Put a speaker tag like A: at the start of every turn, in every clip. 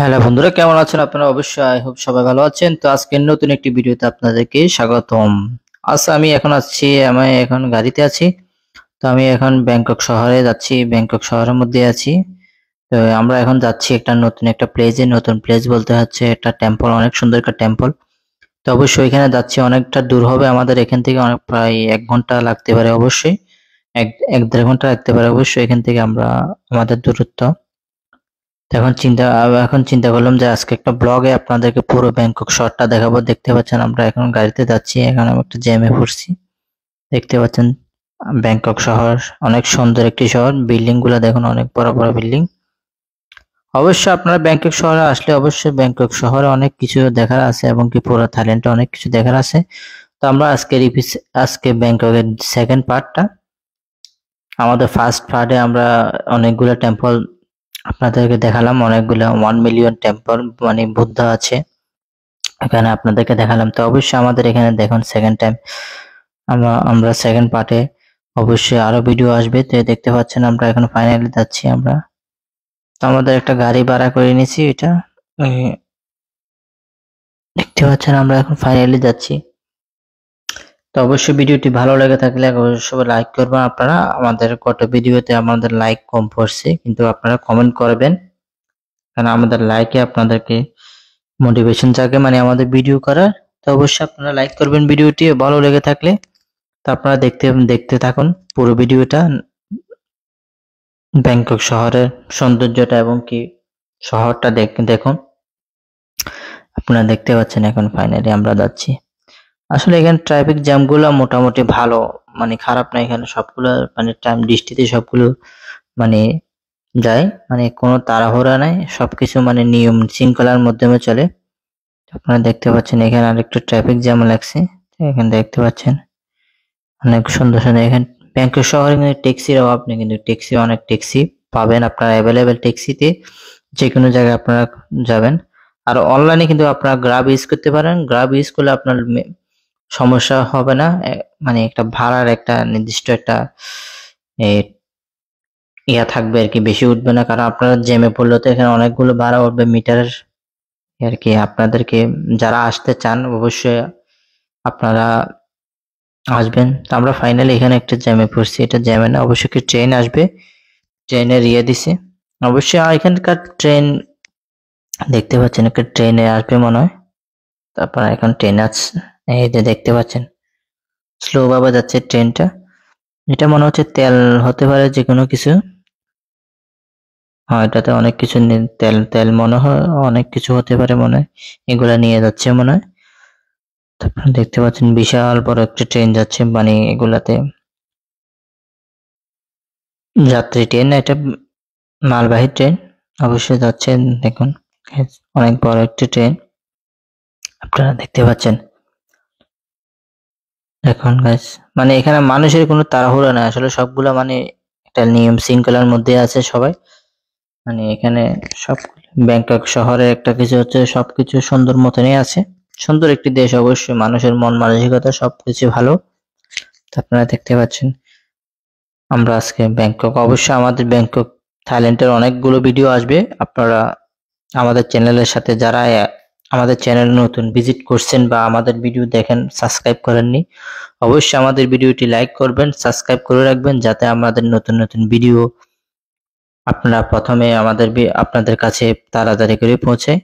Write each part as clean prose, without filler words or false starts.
A: Hello বন্ধুরা, কেমন আছেন আপনারা? অবশ্যই আই হোপ সবাই ভালো আছেন। তো আজকের নতুন একটি ভিডিওতে আপনাদেরকে স্বাগতম। আমি এখন গাড়িতে আছি। তো আমি এখন ব্যাংকক শহরে যাচ্ছি, ব্যাংকক শহরের মধ্যে আছি। তো আমরা এখন যাচ্ছি নতুন একটা প্লেসে। নতুন প্লেস বলতে হচ্ছে একটা টেম্পল, অনেক সুন্দর একটা টেম্পল। তো অবশ্যই এখানে যাচ্ছি, অনেকটা দূর হবে আমাদের এখান থেকে, অনেক প্রায় 1 ঘন্টা লাগতে পারে অবশ্যই, এক দেড় ঘন্টা লাগতে পারে অবশ্যই এখান থেকে আমাদের দূরত্ব। তো এখন চিন্তা করলাম যে আজকে একটা ব্লগে আপনাদেরকে পুরো ব্যাংকক শহরটা দেখাবো। দেখতে পাচ্ছেন আমরা এখন গাড়িতে যাচ্ছি, এখন আমি একটা জ্যামে পড়ছি। দেখতে পাচ্ছেন ব্যাংকক শহর অনেক সুন্দর একটি শহর। বিল্ডিং গুলা দেখুন, অনেক বড় বড় বিল্ডিং। অবশ্যই আপনারা ব্যাংকক শহরে আসলে অবশ্যই ব্যাংকক শহরে অনেক কিছু দেখার আছে, এবং কি পুরো থাইল্যান্ডে অনেক কিছু দেখার আছে। তো আমরা আজকে ব্যাংককের সেকেন্ড পার্টটা, আমাদের ফার্স্ট পার্টে আমরা অনেকগুলো টেম্পল আপনাদেরকে দেখালাম, অনেকগুলো 1 মিলিয়ন টেম্পল মানে বুদ্ধা আছে এখানে আপনাদেরকে দেখালাম। তো অবশ্যই আমাদের এখানে দেখুন সেকেন্ড টাইম আমরা সেকেন্ড পার্টে অবশ্যই আরো ভিডিও আসবে। তো দেখতে পাচ্ছেন আমরা এখন ফাইনালি যাচ্ছি আমরা। তো আমাদের একটা গাড়ি ভাড়া করে নিয়েছি, এটা দেখতে পাচ্ছেন আমরা এখন ফাইনালি যাচ্ছি। তো অবশ্যই ভিডিওটি ভালো লেগে থাকলে অবশ্যই লাইক করবেন আপনারা। আমাদের কত ভিডিওতে আমাদের লাইক কম পড়ছে, কিন্তু আপনারা কমেন্ট করবেন, কারণ আমাদের লাইকে আপনাদেরকে মোটিভেশন জাগে মানে আমাদের ভিডিও করার। তো অবশ্যই আপনারা লাইক করবেন ভিডিওটি, ভালো লেগে থাকলে। তো আপনারা দেখতে থাকুন পুরো ভিডিওটা, ব্যাংকক শহরের সৌন্দর্যটা এবং কি শহরটা দেখুন। আপনারা দেখতে পাচ্ছেন এখন ফাইনালি আমরা যাচ্ছি। আসলে এখানে ট্রাফিক জ্যাম গুলো মোটামুটি ভালো, মানে খারাপ না। এখানে সবগুলো মানে টাইম দৃষ্টিতে সবগুলো মানে যায়, মানে কোনো তাড়াহুড়া নাই, সবকিছু মানে নিয়ম শৃঙ্খলার মাধ্যমে চলে। আপনারা দেখতে পাচ্ছেন এখানে আরেকটু ট্রাফিক জ্যাম লাগছে। এখানে দেখতে পাচ্ছেন অনেক সুন্দর সুন্দর। এখানে ব্যাংকক শহরে কিন্তু ট্যাক্সির অভাব নেই, কিন্তু অনেক ট্যাক্সি পাবেন আপনারা, অ্যাভেলেবেল ট্যাক্সিতে যে কোনো জায়গায় আপনারা যাবেন। আর অনলাইনে কিন্তু আপনারা গ্রাব ইউজ করতে পারেন। গ্রাব ইউজ করলে আপনার সমস্যা হবে না। মানে একটা ভাড়ার একটা নির্দিষ্ট একটা এ, ইয়া থাকবে আর কি, বেশি উঠবে না। কারণ আপনারা জ্যামে পড়লে তো এখানে অনেকগুলো ভাড়া উঠবে মিটারের আর কি। আপনাদেরকে যারা আসতে চান অবশ্যই আপনারা আসবেন। তো আমরা ফাইনালি এখানে একটা জ্যামে পড়ছি, এটা জ্যামে না, অবশ্যই কি ট্রেন আসবে, ট্রেনের দিছে অবশ্যই। এখানকার ট্রেন দেখতে পাচ্ছেন, একটা ট্রেনে আসবে মনে হয়। তারপর এখন ট্রেন আছে, এই যে দেখতে পাচ্ছেন স্লো ভাবে যাচ্ছে ট্রেনটা। এটা মনে হচ্ছে তেল হতে পারে, যে কোনো কিছু। হ্যাঁ, এটাতে অনেক কিছু তেল তেল মনে হয়, অনেক কিছু হতে পারে মনে হয়, এগুলা নিয়ে যাচ্ছে মনে হয়। তারপর দেখতে পাচ্ছেন বিশাল বড় একটা ট্রেন যাচ্ছে, মানে এগুলাতে যাত্রী ট্রেন, এটা মালবাহী ট্রেন অবশ্যই যাচ্ছে। দেখুন অনেক বড় একটি ট্রেন আপনারা দেখতে পাচ্ছেন। এখন গাইস মানে এখানে মানুষের কোনো তাড়াহুড়া নাই, আসলে সবগুলা মানে একটা নিয়ম শৃঙ্খলার মধ্যে আছে সবাই। মানে এখানে সব ব্যাংকক শহরের একটা কিছু হচ্ছে, সবকিছু সুন্দর মতনই আছে। সুন্দর একটি দেশ, অবশ্যই মানুষের মন মানসিকতা সবকিছু ভালো। তো আপনারা দেখতে পাচ্ছেন আমরা আজকে ব্যাংকক, অবশ্যই আমাদের ব্যাংকক থাইল্যান্ডের অনেকগুলো ভিডিও আসবে। আপনারা আমাদের চ্যানেলের সাথে যারা আমাদের চ্যানেল নতুন ভিজিট করছেন বা আমাদের ভিডিও দেখেন সাবস্ক্রাইব করেননি, অবশ্যই আমাদের ভিডিওটি লাইক করবেন, সাবস্ক্রাইব করে রাখবেন, যাতে আমাদের নতুন নতুন ভিডিও আপনারা প্রথমে আপনাদের কাছে তাড়াতাড়ি করে পৌঁছায়।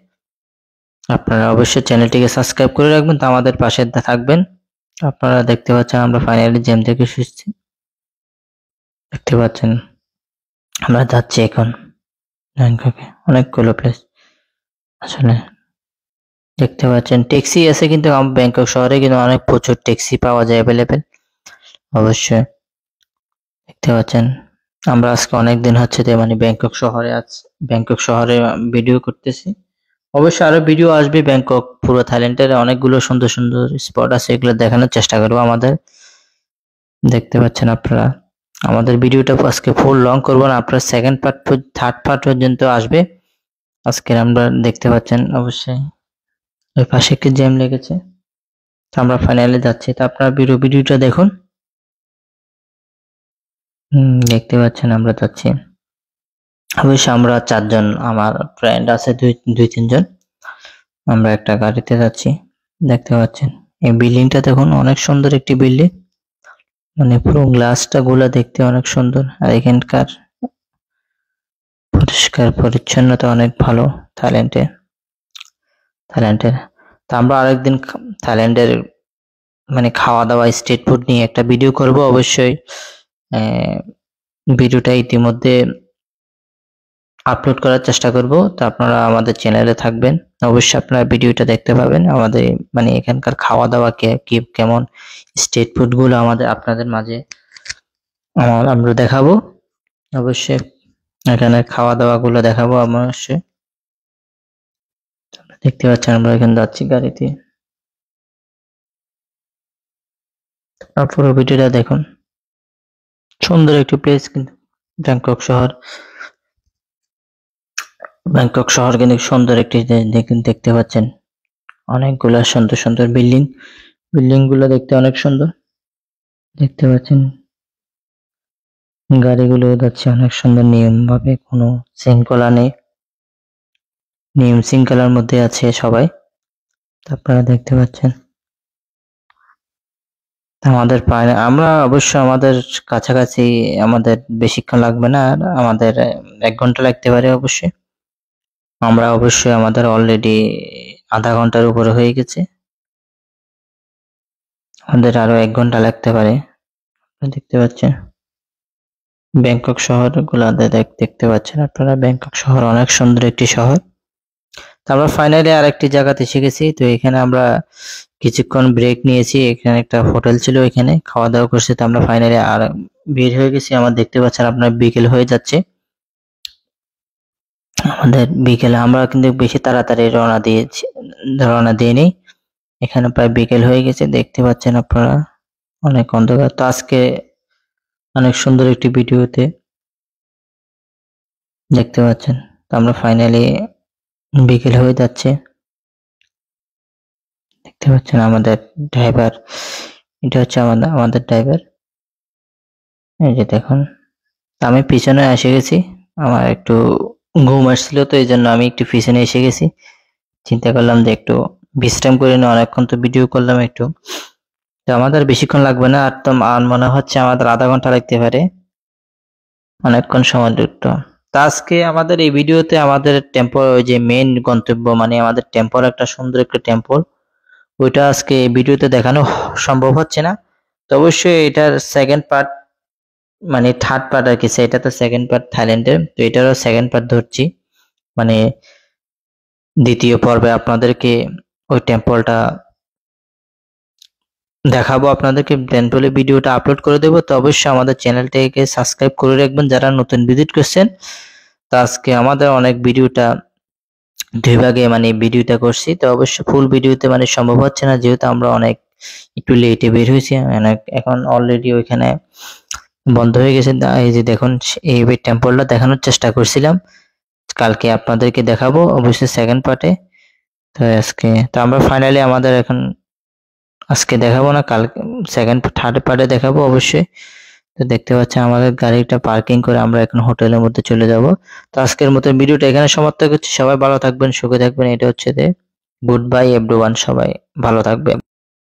A: আপনারা অবশ্যই চ্যানেলটিকে সাবস্ক্রাইব করে রাখবেন, তো আমাদের পাশে থাকবেন। আপনারা দেখতে পাচ্ছেন আমরা ফাইনালি জ্যাম থেকে ফিরছি। দেখতে পাচ্ছেন আমরা যাচ্ছি এখন ব্যাংককে, অনেকগুলো প্লেস আসলে দেখতে পাচ্ছেন। ট্যাক্সি আছে কিন্তু ব্যাংকক শহরে কিন্তু অনেক প্রচুর ট্যাক্সি পাওয়া যায় অ্যাভেলেবেল অবশ্যই। দেখতে পাচ্ছেন আমরা আজকে অনেক দিন হচ্ছে যে মানে ব্যাংকক শহরে ভিডিও করতেছি। অবশ্যই আরো ভিডিও আসবে। ব্যাংকক পুরো থাইল্যান্ডের অনেকগুলো সুন্দর সুন্দর স্পট আছে, এগুলো দেখানোর চেষ্টা করবো আমাদের। দেখতে পাচ্ছেন আপনারা আমাদের ভিডিওটা আজকে ফুল লং করবো না, আপনার সেকেন্ড পার্ট থার্ড পার্ট পর্যন্ত আসবে আজকে। আমরা দেখতে পাচ্ছেন অবশ্যই ওই পাশে একটি জ্যাম লেগেছে। তো আমরা ফাইনালি যাচ্ছি, তো আপনারা ভিডিওটা দেখুন। দেখতে পাচ্ছেন আমরা যাচ্ছি। অবশ্যই আমরা 4 জন, আমার ফ্রেন্ড আছে দুই তিনজন, আমরা একটা গাড়িতে যাচ্ছি। দেখতে পাচ্ছেন এই বিল্ডিংটা দেখুন, অনেক সুন্দর একটি বিল্ডিং, মানে পুরো গ্লাসটা গুলা দেখতে অনেক সুন্দর। আর এখানকার পরিষ্কার পরিচ্ছন্নতা অনেক ভালো থাইল্যান্ডের। তো আমরা আরেকদিন থাইল্যান্ডের মানে খাওয়া দাওয়া স্ট্রিট ফুড নিয়ে একটা ভিডিও করব অবশ্যই। ভিডিওটা ইতিমধ্যে আপলোড করার চেষ্টা করব, তো আপনারা আমাদের চ্যানেলে থাকবেন, অবশ্যই আপনারা ভিডিওটা দেখতে পাবেন। আমাদের মানে এখানকার খাওয়া দাওয়া কেমন, স্ট্রিট ফুড গুলো আমাদের আপনাদের মাঝে আমরা দেখাবো অবশ্যই। এখানে খাওয়া দাওয়া গুলো দেখাবো অবশ্যই। দেখতে পাচ্ছেন আমরা এখানে যাচ্ছি গাড়িতে, পুরো ভিডিওটা দেখুন। সুন্দর একটি প্লেস কিন্তু ব্যাংকক শহর। ব্যাংকক শহর কিন্তু সুন্দর একটি দেখতে পাচ্ছেন, অনেকগুলা সুন্দর সুন্দর বিল্ডিং গুলো দেখতে অনেক সুন্দর। দেখতে পাচ্ছেন গাড়িগুলো যাচ্ছে অনেক সুন্দর নিয়ম ভাবে, কোনো শৃঙ্খলা নেই, নিয়ম শৃঙ্খলার মধ্যে আছে সবাই, আপনারা দেখতে পাচ্ছেন। আমাদের পায় না, আমরা অবশ্য আমাদের কাছাকাছি, আমাদের বেশিক্ষণ লাগবে না, আর আমাদের 1 ঘন্টা লাগতে পারে অবশ্যই। আমরা অবশ্যই আমাদের অলরেডি আধা ঘন্টার উপরে হয়ে গেছে, আমাদের আরো 1 ঘন্টা লাগতে পারে। দেখতে পাচ্ছেন ব্যাংকক শহর গুলা দেখতে পাচ্ছেন আপনারা, ব্যাংকক শহর অনেক সুন্দর একটি শহর। তো আমরা ফাইনালি আরেকটি জায়গাতে এসে গেছি। তো এখানে আমরা কিছুক্ষণ ব্রেক নিয়েছি, এখানে একটা হোটেল ছিল, এখানে খাওয়া দাওয়া করছি। তো আমরা ফাইনালি আর বের হয়ে গেছি। আমার দেখতে পাচ্ছেন আপনার বিকেল হয়ে যাচ্ছে, আমাদের বিকেলে আমরা কিন্তু বেশি তাড়াতাড়ি রওনা দিইনি, এখানে প্রায় বিকেল হয়ে গেছে। দেখতে পাচ্ছেন আপনারা অনেক অন্ধকার। তো আজকে অনেক সুন্দর একটি ভিডিওতে দেখতে পাচ্ছেন। তো আমরা ফাইনালি বিকেল হয়ে যাচ্ছে, দেখতে পাচ্ছেন আমাদের ড্রাইভার, এটা হচ্ছে আমাদের ড্রাইভার, এই যে দেখুন। আমি পিছনে এসে গেছি, আমার একটু ঘুম আসছিল, তো এই জন্য আমি একটু পিছনে এসে গেছি। চিন্তা করলাম যে একটু বিশ্রাম করে নিই, অনেকক্ষণ তো ভিডিও করলাম একটু। তো আমাদের বেশিক্ষণ লাগবে না, আর তো মনে হচ্ছে আমাদের আধা ঘন্টা লাগতে পারে, অনেকক্ষণ সময় লাগতো। তা আজকে আমাদের এই ভিডিওতে আমাদের টেম্পল, ওই যে মেইন গন্তব্য, মানে আমাদের টেম্পল, একটা সুন্দর একটা টেম্পল, ওইটা আজকে এই ভিডিওতে দেখানো সম্ভব হচ্ছে না। তো অবশ্যই এটার সেকেন্ড পার্ট, মানে থার্ড পার্ট আর কি, সেটা তো সেকেন্ড পার্ট থাইল্যান্ডের, তো এটারও সেকেন্ড পার্ট ধরছি, মানে দ্বিতীয় পর্বে আপনাদেরকে ওই টেম্পলটা দেখাবো, আপনাদেরকে টেম্পলের ভিডিওটা আপলোড করে দেবো। তো অবশ্যই আমাদের চ্যানেলটাকে সাবস্ক্রাইব করে রাখবেন যারা নতুন ভিজিট করছেন। তো আজকে আমাদের অনেক ভিডিওটা 2 ভাগে মানে ভিডিওটা করছি, তো অবশ্যই ফুল ভিডিওতে মানে সম্ভব হচ্ছে না, যেহেতু আমরা অনেক একটু লেটে বের হয়েছি, এখন অলরেডি ওইখানে বন্ধ হয়ে গেছে। এই যে দেখুন, এই টেম্পলটা দেখানোর চেষ্টা করছিলাম, কালকে আপনাদেরকে দেখাবো অবশ্যই সেকেন্ড পার্টে। তো আমরা ফাইনালি আমাদের এখন আজকে দেখাবো না, কালকে সেকেন্ড থার্ড পার্টে দেখাবো অবশ্যই। তো দেখতে পাচ্ছেন আমাদের গাড়িটা পার্কিং করে আমরা এখন হোটেলের মধ্যে চলে যাব। তো আজকের মতো ভিডিওটা এখানে সমাপ্ত করছি। সবাই ভালো থাকবেন, সুখে থাকবেন। এটা হচ্ছে গুড বাই এভরিওয়ান, সবাই ভালো থাকবেন।